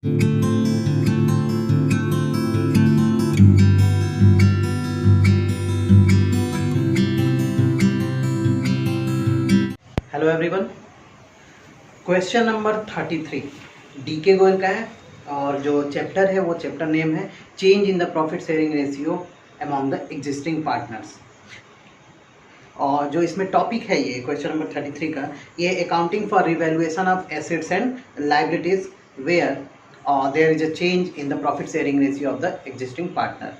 Hello everyone, question number 33 DK Goyal का है और जो चैप्टर है वो चैप्टर नेम है change in the profit sharing ratio among the existing partners. और जो इसमें टॉपिक है ये क्वेश्चन नंबर 33 का, ये accounting for revaluation of assets and liabilities where there is a change in the profit sharing ratio of the existing partner.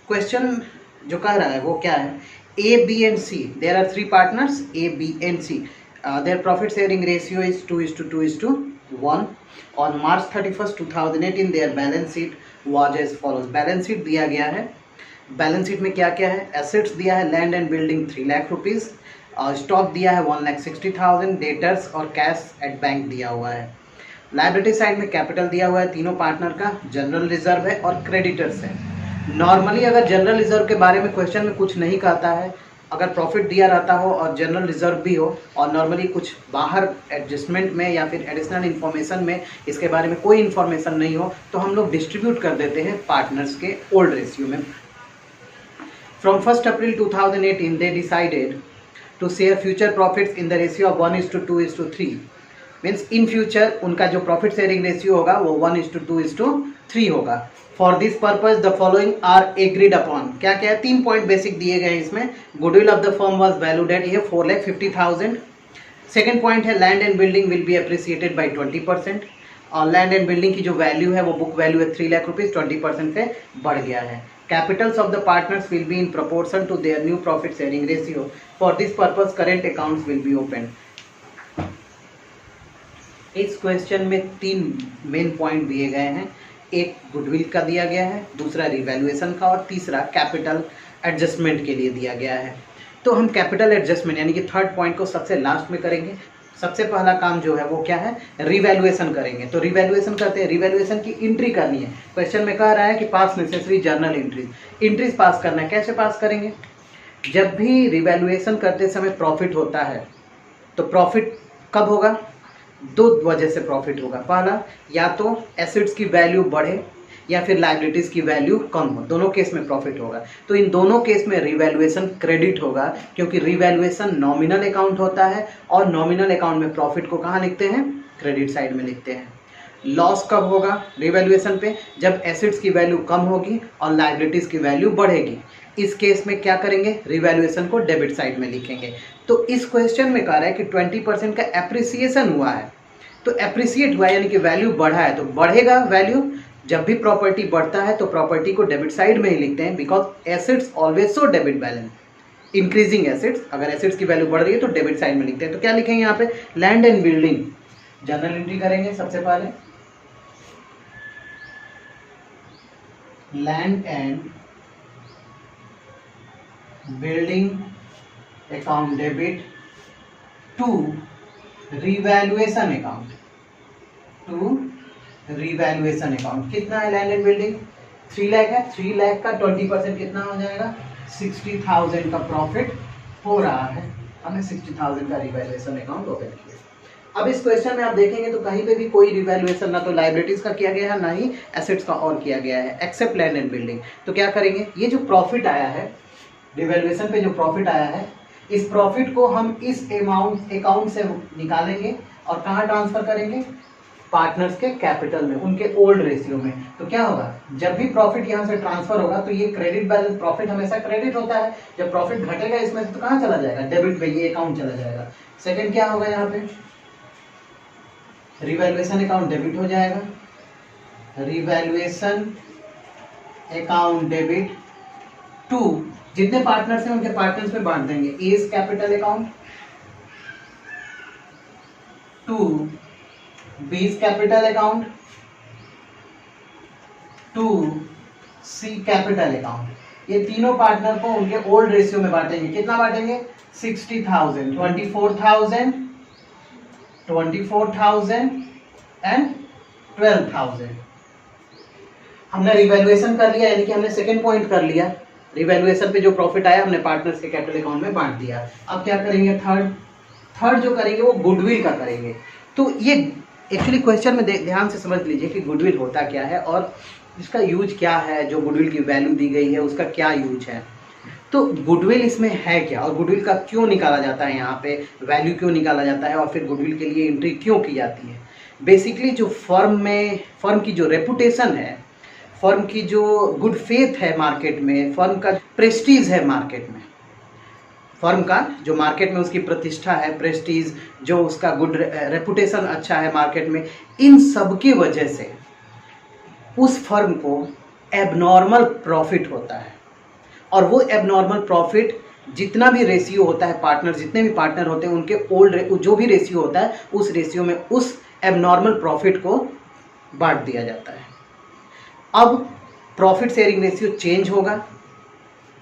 Question जो कह रहा है वो क्या है, A B and C, there are 3 partners A B and C, their profit sharing ratio is 2:1. On March 31st 2018 their balance sheet was as follows। Balance sheet दिया गया है। बैलेंस शीट में क्या क्या है, एसेट्स दिया है land and building 3 lakh rupees, stock दिया है 1,60,000, डेटर्स और कैश एट बैंक दिया हुआ है। लाइबिलिटी साइड में कैपिटल दिया हुआ है तीनों पार्टनर का, जनरल रिजर्व है और क्रेडिटर्स है। नॉर्मली अगर जनरल रिजर्व के बारे में क्वेश्चन में कुछ नहीं कहता है, अगर प्रॉफिट दिया रहता हो और जनरल रिजर्व भी हो और नॉर्मली कुछ बाहर एडजस्टमेंट में या फिर एडिशनल इन्फॉर्मेशन में इसके बारे में कोई इन्फॉर्मेशन नहीं हो, तो हम लोग डिस्ट्रीब्यूट कर देते हैं पार्टनर्स के ओल्ड रेशियो में। From 1 April 2018 they decided to share future profits in the ratio of 1:2:3। Means in future उनका जो प्रॉफिट शेयरिंग रेशियो होगा वो 1:2:3 होगा। For this purpose the following are agreed upon. क्या क्या है, 3 पॉइंट बेसिक दिए गए हैं इसमें। Goodwill of the firm was valued at ये 4,50,000। सेकेंड पॉइंट है land and building will be appreciated by 20%। और लैंड एंड बिल्डिंग की जो वैल्यू है वो बुक वैल्यू है 3 लाख रुपीज़, 20% से बढ़ गया है। Capitals of the partners will be in proportion to their new profit sharing ratio. For this purpose current accounts will be open. इस क्वेश्चन में 3 मेन पॉइंट दिए गए हैं। एक गुडविल का दिया गया है, दूसरा रिवैल्यूएशन का और तीसरा कैपिटल एडजस्टमेंट के लिए दिया गया है। तो हम कैपिटल एडजस्टमेंट यानी कि थर्ड पॉइंट को सबसे लास्ट में करेंगे। सबसे पहला काम जो है वो क्या है, रिवैल्यूएशन करेंगे। तो रिवैल्यूएशन करते हैं, रिवैल्यूएशन की एंट्री करनी है। क्वेश्चन में कह रहा है कि पास नेसेसरी जर्नल एंट्रीज पास करना है। कैसे पास करेंगे, जब भी रिवैल्यूएशन करते समय प्रॉफिट होता है तो प्रॉफिट कब होगा, 2 वजह से प्रॉफिट होगा। पहला, या तो एसेट्स की वैल्यू बढ़े या फिर लाइबिलिटीज़ की वैल्यू कम हो, दोनों केस में प्रॉफिट होगा। तो इन दोनों केस में रिवैल्यूएशन क्रेडिट होगा, क्योंकि रिवैल्यूएशन नॉमिनल अकाउंट होता है और नॉमिनल अकाउंट में प्रॉफिट को कहाँ लिखते हैं, क्रेडिट साइड में लिखते हैं। लॉस कब होगा रिवैल्यूएशन पे, जब एसेट्स की वैल्यू कम होगी और लाइबिलिटीज़ की वैल्यू बढ़ेगी। इस केस में क्या करेंगे, रिवैल्यूएशन को डेबिट साइड में लिखेंगे। तो इस क्वेश्चन में कह रहा है कि 20% का एप्रिसिएशन हुआ है, तो एप्रिसिएट हुआ यानी कि वैल्यू बढ़ा है, तो बढ़ेगा वैल्यू। जब भी प्रॉपर्टी बढ़ता है तो प्रॉपर्टी को डेबिट साइड में ही लिखते हैं, because assets always show debit balance. Increasing assets, अगर एसेट्स की वैल्यू बढ़ रही है तो डेबिट साइड में लिखते हैं। तो क्या लिखेंगे यहाँ पे, land and building journal entry करेंगे। सबसे पहले land and building account debit to revaluation account, revaluation account. कितना है लैंड एंड बिल्डिंग, 3 लाख है। 3 लाख का 20% कितना हो जाएगा, 60,000 का प्रॉफिट हो रहा है। हमने 60,000 का रिवैल्यूएशन अकाउंट ओपन किया। अब इस क्वेश्चन में आप देखेंगे तो कहीं पे भी कोई रिवैल्यूएशन ना तो लाइबिलिटीज का किया गया है ना ही एसेट्स का और किया गया है, एक्सेप्ट लैंड एंड बिल्डिंग। तो क्या करेंगे, ये जो प्रॉफिट आया है रिवैल्यूएशन पे, जो प्रॉफिट आया है, इस प्रॉफिट को हम इस अकाउंट से निकालेंगे और कहाँ ट्रांसफर करेंगे, पार्टनर्स के कैपिटल में, उनके ओल्ड रेशियो में। तो क्या होगा, जब भी प्रॉफिट यहाँ से ट्रांसफर होगा तो ये क्रेडिट बैलेंस, प्रॉफिट हमेशा क्रेडिट होता है, जब प्रॉफिट घटेगा इसमें से तो कहाँ चला जाएगा, डेबिट पे, ये अकाउंट चला जाएगा। सेकंड क्या होगा, यहाँ पे रिवैल्यूएशन अकाउंट डेबिट हो जाएगा, रिवैल्यूएशन अकाउंट डेबिट टू जितने पार्टनर्स हैं उनके पार्टनर्स में बांट देंगे। A's capital account to B's capital account to C's capital account. ये तीनों पार्टनर को उनके ओल्ड रेशियो में बांटेंगे। कितना बांटेंगे, 60,000, 24,000 एंड 12,000। हमने रिवैल्यूएशन कर लिया, यानी कि हमने सेकेंड पॉइंट कर लिया। रिवैल्यूएशन पे जो प्रॉफिट आया हमने पार्टनर्स के कैपिटल अकाउंट में बांट दिया। अब क्या करेंगे, थर्ड जो करेंगे वो गुडविल का करेंगे। तो ये एक्चुअली क्वेश्चन में ध्यान से समझ लीजिए कि गुडविल होता क्या है और इसका यूज क्या है, जो गुडविल की वैल्यू दी गई है उसका क्या यूज है। तो गुडविल इसमें है क्या और गुडविल का क्यों निकाला जाता है, यहाँ पे वैल्यू क्यों निकाला जाता है और फिर गुडविल के लिए एंट्री क्यों की जाती है। बेसिकली जो फर्म की जो रेपुटेशन है, फर्म की जो गुड फेथ है मार्केट में, फर्म का प्रेस्टीज है मार्केट में, फर्म का जो मार्केट में उसकी प्रतिष्ठा है, प्रेस्टीज, जो उसका गुड रेपुटेशन अच्छा है मार्केट में, इन सब की वजह से उस फर्म को एबनॉर्मल प्रॉफिट होता है। और वो एबनॉर्मल प्रॉफिट जितना भी रेशियो होता है, पार्टनर जितने भी पार्टनर होते हैं उनके ओल्ड जो भी रेशियो होता है उस रेशियो में उस एबनॉर्मल प्रॉफिट को बांट दिया जाता है। अब प्रॉफिट शेयरिंग रेशियो चेंज होगा,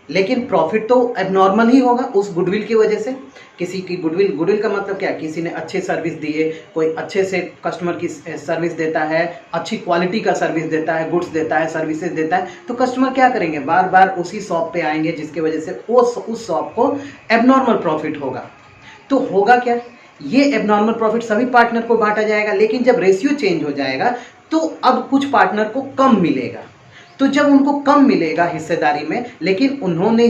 लेकिन प्रॉफिट तो एबनॉर्मल ही होगा उस गुडविल की वजह से। किसी की गुडविल का मतलब क्या, किसी ने अच्छे सर्विस दिए, कोई अच्छे से कस्टमर की सर्विस देता है, अच्छी क्वालिटी का सर्विस देता है, गुड्स देता है, सर्विसेज देता है, तो कस्टमर क्या करेंगे, बार बार उसी शॉप पे आएंगे, जिसकी वजह से उस शॉप को एबनॉर्मल प्रॉफिट होगा। तो होगा क्या, ये एबनॉर्मल प्रॉफिट सभी पार्टनर को बांटा जाएगा, लेकिन जब रेशियो चेंज हो जाएगा तो अब कुछ पार्टनर को कम मिलेगा। तो जब उनको कम मिलेगा हिस्सेदारी में, लेकिन उन्होंने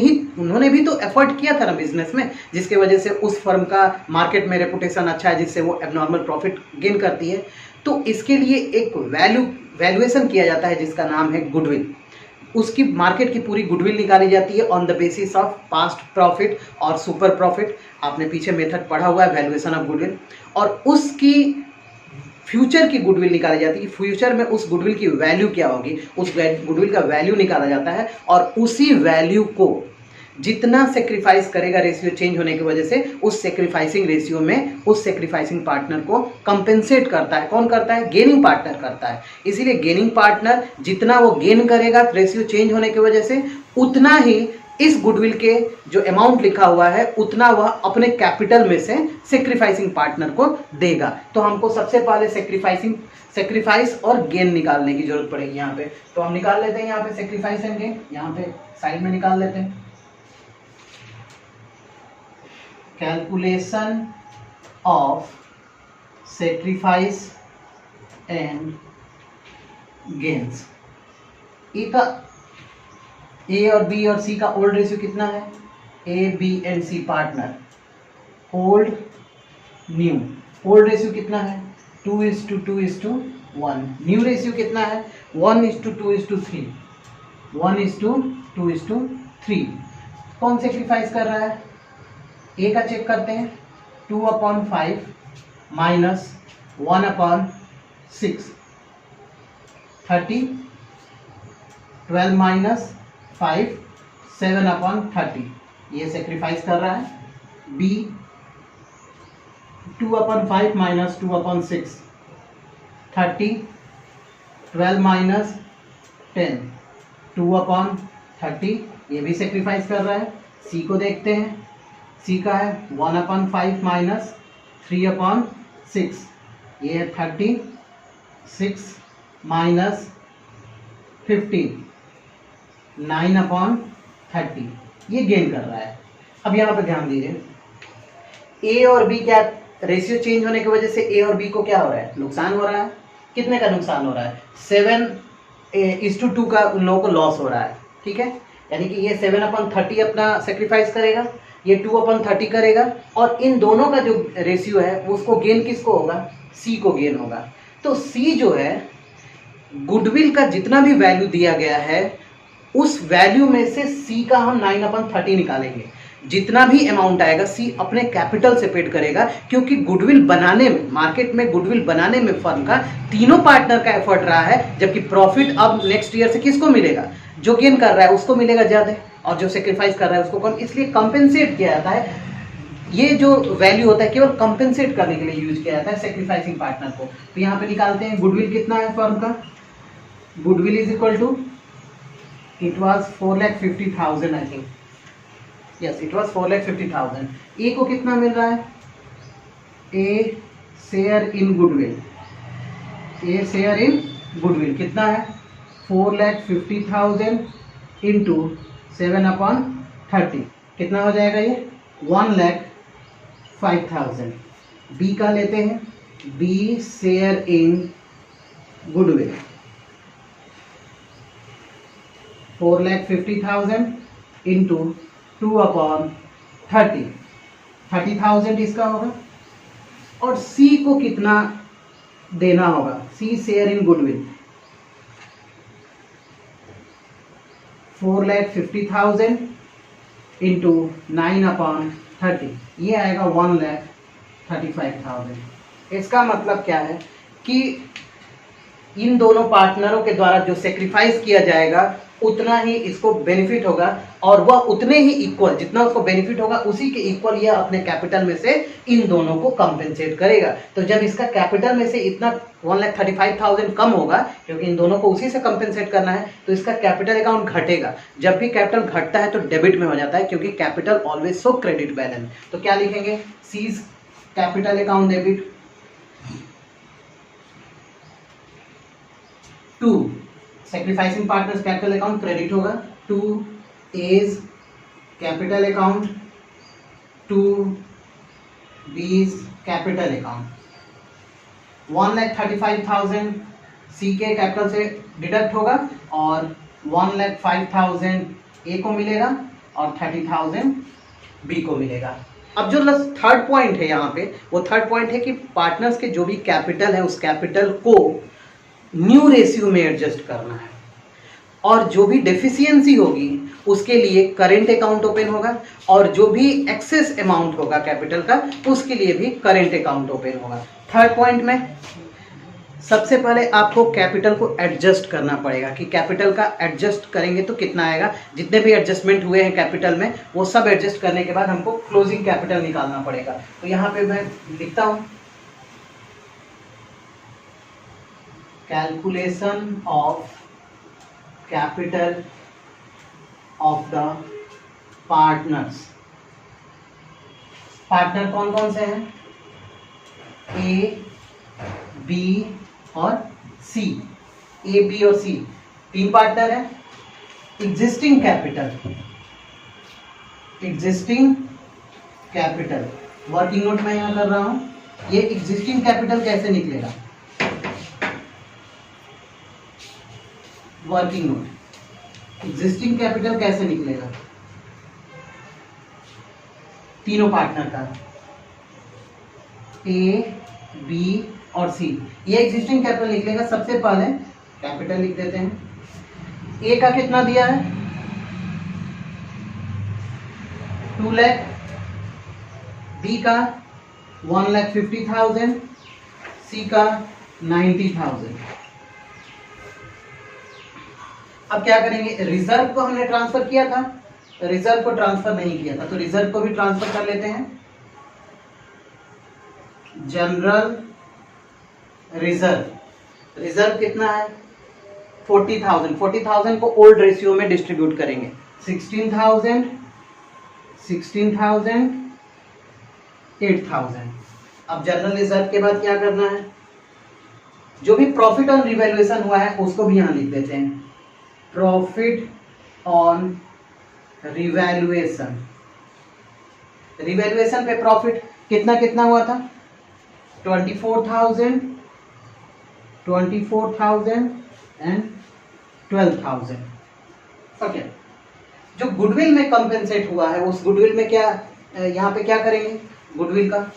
भी तो एफर्ट किया था ना बिजनेस में, जिसके वजह से उस फर्म का मार्केट में रेपुटेशन अच्छा है, जिससे वो एबनॉर्मल प्रॉफिट गेन करती है। तो इसके लिए एक वैल्यूएशन किया जाता है जिसका नाम है गुडविल। उसकी मार्केट की पूरी गुडविल निकाली जाती है on the basis of past profit और सुपर प्रॉफिट। आपने पीछे मेथड पढ़ा हुआ है वैल्यूएशन ऑफ गुडविल। और उसकी फ्यूचर की गुडविल निकाली जाती है, फ्यूचर में उस गुडविल की वैल्यू क्या होगी, उस गुडविल का वैल्यू निकाला जाता है। और उसी वैल्यू को जितना सेक्रीफाइस करेगा रेशियो चेंज होने की वजह से, उस सेक्रीफाइसिंग रेशियो में उस सेक्रीफाइसिंग पार्टनर को कंपेंसेट करता है। कौन करता है, गेनिंग पार्टनर करता है। इसीलिए गेनिंग पार्टनर जितना वो गेन करेगा रेशियो चेंज होने की वजह से, उतना ही इस गुडविल के जो अमाउंट लिखा हुआ है उतना वह अपने कैपिटल में से सेक्रीफाइसिंग पार्टनर को देगा। तो हमको सबसे पहले सेक्रीफाइस और गेन निकालने की जरूरत पड़ेगी यहाँ पे। तो हम निकाल लेते हैं यहाँ पे सेक्रीफाइस एंड गेन, यहाँ पे साइड में निकाल लेते हैं। Calculation of sacrifice and gains. A और बी और सी का ओल्ड रेशियो कितना है, A B and C partner, old new. Old ratio कितना है 2:2:1। न्यू रेशियो कितना है 1:2:3। 1:2:3। कौन सेक्रीफाइस कर रहा है, ए का चेक करते हैं। 2/5 माइनस 1/6 30। 12 माइनस 5 7/30। ये सेक्रीफाइस कर रहा है। B 2/5 minus 2/6 30। 12 माइनस 10 2/30। ये भी सेक्रीफाइस कर रहा है। सी को देखते हैं, सी का है 1/5 माइनस 3/6। ये है 30। 6 माइनस 15 9/30। ये गेन कर रहा है। अब यहाँ पे ध्यान दीजिए, ए और बी क्या, रेशियो चेंज होने की वजह से ए और बी को क्या हो रहा है, नुकसान हो रहा है। कितने का नुकसान हो रहा है, 7:2 का उन लोगों को लॉस हो रहा है। ठीक है, यानी कि ये 7/30 अपना सेक्रीफाइस करेगा, ये 2/30 करेगा, और इन दोनों का जो रेशियो है उसको गेन किसको होगा, सी को गेन होगा। तो सी जो है गुडविल का जितना भी वैल्यू दिया गया है उस वैल्यू में से सी का हम 9/30 निकालेंगे। जितना भी अमाउंट आएगा सी अपने कैपिटल से पेड करेगा, क्योंकि गुडविल बनाने में, मार्केट में गुडविल बनाने में फर्म का तीनों पार्टनर का एफर्ट रहा है। जबकि प्रॉफिट अब नेक्स्ट ईयर से किसको मिलेगा, जो गेन कर रहा है उसको मिलेगा ज़्यादा, और जो सेक्रीफाइस कर रहा है उसको कम। इसलिए कंपेंसेट किया जाता है। ये जो वैल्यू होता है केवल कंपेंसेट करने के लिए यूज किया जाता है सेक्रीफाइसिंग पार्टनर को। तो यहाँ पे निकालते हैं गुडविल कितना है फर्म का। Goodwill is equal to, it was 4,50,000 I think. Yes, it was 4,50,000. A को कितना मिल रहा है, A share in goodwill, A share in goodwill कितना है 4,50,000 इंटू 7/30 कितना हो जाएगा, ये 1,05,000। बी का लेते हैं, B share in goodwill 4,50,000 into 2/30, 30,000 इसका होगा। और सी को कितना देना होगा, C share in goodwill 4,50,000 into 9/30, ये आएगा 1,35,000। इसका मतलब क्या है कि इन दोनों पार्टनरों के द्वारा जो सेक्रीफाइस किया जाएगा उतना ही इसको बेनिफिट होगा, और वह उतने ही इक्वल, जितना उसको बेनिफिट होगा उसी के इक्वल यह अपने कैपिटल में से इन दोनों को कंपेंसेट करेगा। तो जब इसका कैपिटल में से इतना 1,35,000 कम होगा, क्योंकि इन दोनों को उसी से कंपेंसेट करना है, तो इसका कैपिटल अकाउंट घटेगा। जब भी कैपिटल घटता है तो डेबिट में हो जाता है, क्योंकि capital always show credit balance. तो क्या लिखेंगे, C's capital account debit to sacrificing partners capital account credit होगा, to A's capital account, to B's capital account. 1,35,000 C के कैपिटल से डिडक्ट होगा और 1,05,000 ए को मिलेगा और 30,000 बी को मिलेगा। अब जो थर्ड पॉइंट है यहाँ पे, वो थर्ड पॉइंट है कि पार्टनर्स के जो भी कैपिटल है उस कैपिटल को न्यू रेशियो में एडजस्ट करना है, और जो भी डेफिशिएंसी होगी उसके लिए करेंट अकाउंट ओपन होगा, और जो भी एक्सेस अमाउंट होगा कैपिटल का उसके लिए भी करेंट अकाउंट ओपन होगा। थर्ड पॉइंट में सबसे पहले आपको कैपिटल को एडजस्ट करना पड़ेगा कि कैपिटल का एडजस्ट करेंगे तो कितना आएगा। जितने भी एडजस्टमेंट हुए हैं कैपिटल में वो सब एडजस्ट करने के बाद हमको क्लोजिंग कैपिटल निकालना पड़ेगा। तो यहाँ पे मैं लिखता हूँ, calculation of capital of the partners. Partner कौन कौन से हैं, ए, बी और सी। ए, बी और सी तीन पार्टनर हैं। Existing capital, existing capital working note मैं यहां कर रहा हूं। ये एग्जिस्टिंग कैपिटल कैसे निकलेगा, वर्किंग नोट, एग्जिस्टिंग कैपिटल कैसे निकलेगा तीनों पार्टनर का, ए, बी और सी। ये एग्जिस्टिंग कैपिटल निकलेगा। सबसे पहले कैपिटल लिख देते हैं। ए का कितना दिया है, 2 लाख, बी का 1,50,000, सी का 90,000। अब क्या करेंगे, रिजर्व को हमने ट्रांसफर किया था, रिजर्व को ट्रांसफर नहीं किया था, तो रिजर्व को भी ट्रांसफर कर लेते हैं। जनरल रिजर्व, रिजर्व कितना है 40,000, 40,000 को ओल्ड रेशियो में डिस्ट्रीब्यूट करेंगे। 16,000, 16,000, 8,000। अब जनरल रिजर्व के बाद क्या करना है, जो भी प्रॉफिट ऑन रिवैल्यूएशन हुआ है उसको भी यहां लिख देते हैं। प्रॉफिट ऑन रिवैल्यूएशन, रिवैल्यूएशन पे प्रॉफिट कितना कितना हुआ था, 24,000, 24,000 एंड 12,000। ओके, जो गुडविल में कंपेंसेट हुआ है उस गुडविल में क्या, यहाँ पे क्या करेंगे गुडविल का,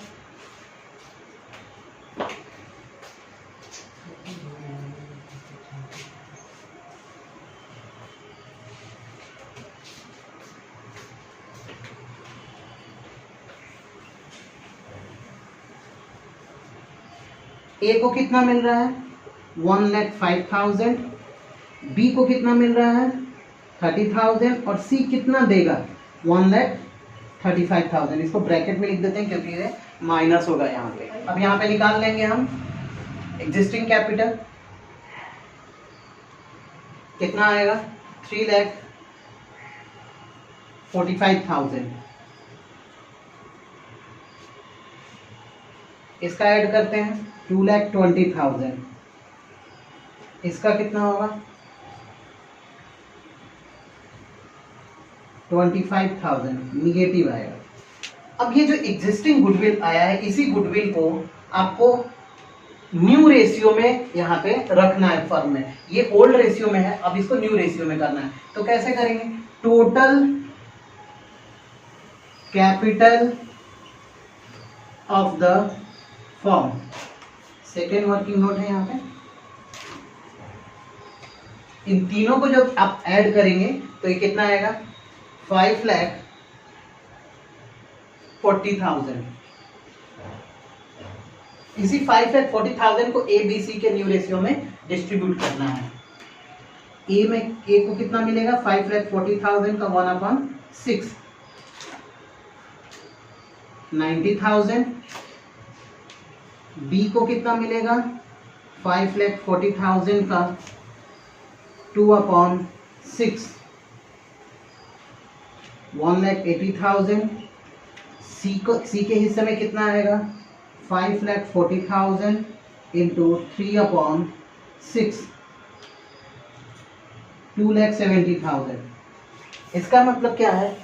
ए को कितना मिल रहा है 1,05,000, बी को कितना मिल रहा है 30,000 और सी कितना देगा 1,35,000। इसको ब्रैकेट में लिख देते हैं क्योंकि ये माइनस होगा यहाँ पे। अब यहाँ पे निकाल लेंगे हम एग्जिस्टिंग कैपिटल, कितना आएगा 3,45,000। इसका ऐड करते हैं 2,20,000। इसका कितना होगा 25,000, निगेटिव आएगा। अब ये जो एग्जिस्टिंग गुडविल आया है इसी गुडविल को आपको न्यू रेशियो में यहाँ पे रखना है फर्म में। ये ओल्ड रेशियो में है, अब इसको न्यू रेशियो में करना है। तो कैसे करेंगे? Total capital of the firm, second working note है यहाँ पे। इन तीनों को जब आप ऐड करेंगे तो ये कितना आएगा? 5,40,000। इसी 5,40,000 को ए बी सी के न्यू रेशियो में डिस्ट्रीब्यूट करना है। ए को कितना मिलेगा? 5,40,000 का 1/6 90,000। बी को कितना मिलेगा? 5,40,000 का 2/6 1,80,000। सी के हिस्से में कितना आएगा? 5,40,000 इंटू 3/6 2,70,000। इसका मतलब क्या है?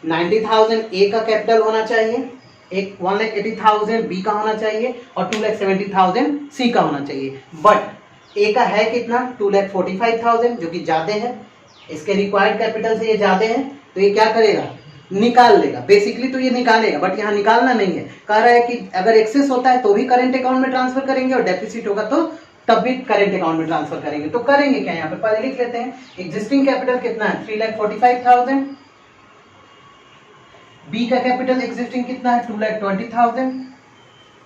90,000 ए का कैपिटल होना चाहिए, एक 1,80,000 बी का होना चाहिए और 2,70,000 सी का होना चाहिए। बट ए का है कितना? 2,45,000 जो कि ज्यादा है, इसके रिक्वायर्ड कैपिटल से ये ज्यादा है, तो ये क्या करेगा? निकाल लेगा। बेसिकली तो ये निकालेगा, बट यहाँ निकालना नहीं है। कह रहा है कि अगर एक्सेस होता है तो भी करेंट अकाउंट में ट्रांसफर करेंगे और डेफिसिट होगा तो तब भी करेंट अकाउंट में ट्रांसफर करेंगे। तो करेंगे क्या? यहाँ पे पहले लिख लेते हैं। एग्जिस्टिंग कैपिटल कितना है? 3,45,000। बी का कैपिटल एग्जिस्टिंग कितना है? 2,20,000।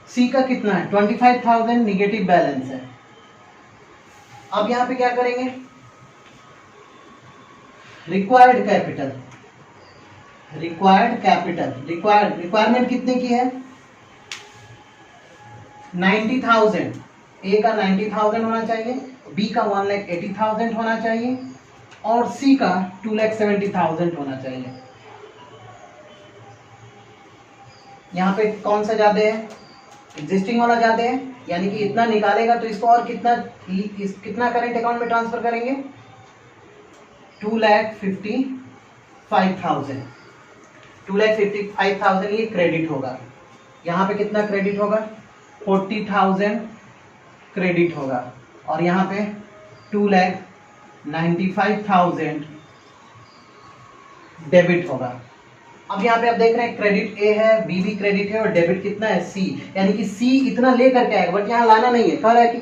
सी का कितना है? 25,000। निगेटिव बैलेंस है। अब यहाँ पे क्या करेंगे? रिक्वायर्ड कैपिटल, रिक्वायरमेंट कितने की है? 90,000। ए का 90,000 होना चाहिए, बी का 1,80,000 होना चाहिए और सी का 2,70,000 होना चाहिए। यहाँ पे कौन सा ज्यादा है? एग्जिस्टिंग वाला ज्यादा है, यानी कि इतना निकालेगा तो इसको और कितना करंट अकाउंट में ट्रांसफर करेंगे? 2,55,000। 2,55,000 ये क्रेडिट होगा। यहाँ पे कितना क्रेडिट होगा? 40,000 क्रेडिट होगा और यहाँ पे 2,95,000 डेबिट होगा। अब यहाँ पे आप देख रहे हैं क्रेडिट ए है, बी भी क्रेडिट है और डेबिट कितना है? सी। यानी कि सी इतना लेकर के आएगा, बट यहाँ लाना नहीं है। कह रहा है कि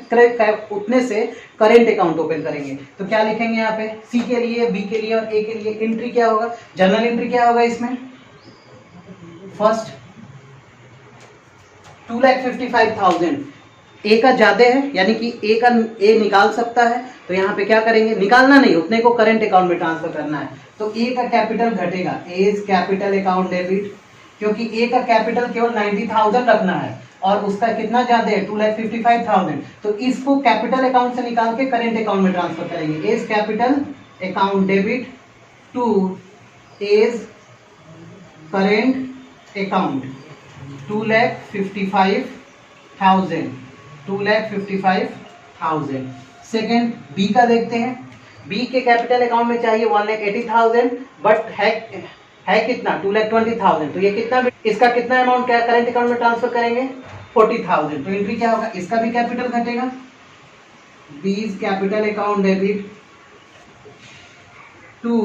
उतने से करेंट अकाउंट ओपन करेंगे। तो क्या लिखेंगे यहाँ पे? सी के लिए, बी के लिए और ए के लिए एंट्री क्या होगा? जनरल एंट्री क्या होगा इसमें? फर्स्ट 2,55,000 ए का ज्यादा है, यानी कि ए निकाल सकता है, तो यहाँ पे क्या करेंगे? निकालना नहीं, उतने को करंट अकाउंट में ट्रांसफर करना है। तो ए का कैपिटल घटेगा, एज कैपिटल अकाउंट डेबिट, क्योंकि ए का कैपिटल केवल 90,000 रखना है और उसका कितना ज्यादा है? 2,55,000। तो इसको कैपिटल अकाउंट से निकाल के करंट अकाउंट में ट्रांसफर करेंगे। A's capital account debit to A's current account 2,55,000। Second B का देखते हैं। बी के कैपिटल अकाउंट में चाहिए 1,80,000, बट है कितना? 2,20,000। तो ये कितना? इसका कितना अमाउंट क्या करंट अकाउंट में ट्रांसफर करेंगे? 40,000। तो एंट्री क्या होगा? इसका भी कैपिटल घटेगा। B's capital account debit to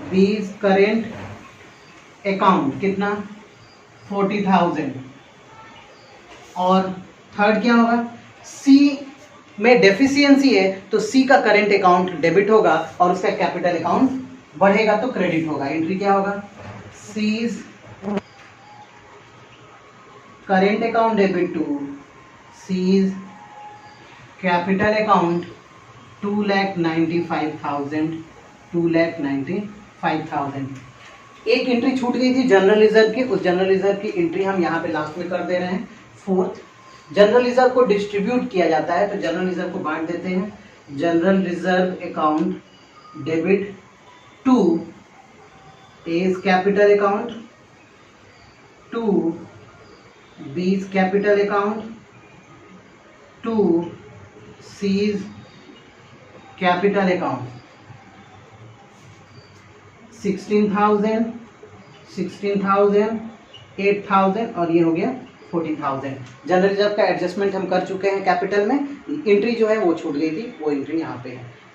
B's current account कितना? 40,000। और थर्ड क्या होगा? सी में डेफिशिएंसी है तो सी का करंट अकाउंट डेबिट होगा और उसका कैपिटल अकाउंट बढ़ेगा तो क्रेडिट होगा। एंट्री क्या होगा? C's current account debit to C's capital account 2,95,000। एक एंट्री छूट गई थी जनरल रिजर्व की, उस जनरल रिजर्व की एंट्री हम यहाँ पे लास्ट में कर दे रहे हैं। फोर्थ, जनरल रिजर्व को डिस्ट्रीब्यूट किया जाता है तो जनरल रिजर्व को बांट देते हैं। General reserve account debit to A's capital account to B's capital account to C's capital account 16,000, 8,000 और ये हो गया 14,000। जनरल रिजर्व का एडजस्टमेंट हम कर चुके हैं कैपिटल में, एंट्री जो है वो छूट गई थी, वो एंट्री यहाँ पे है।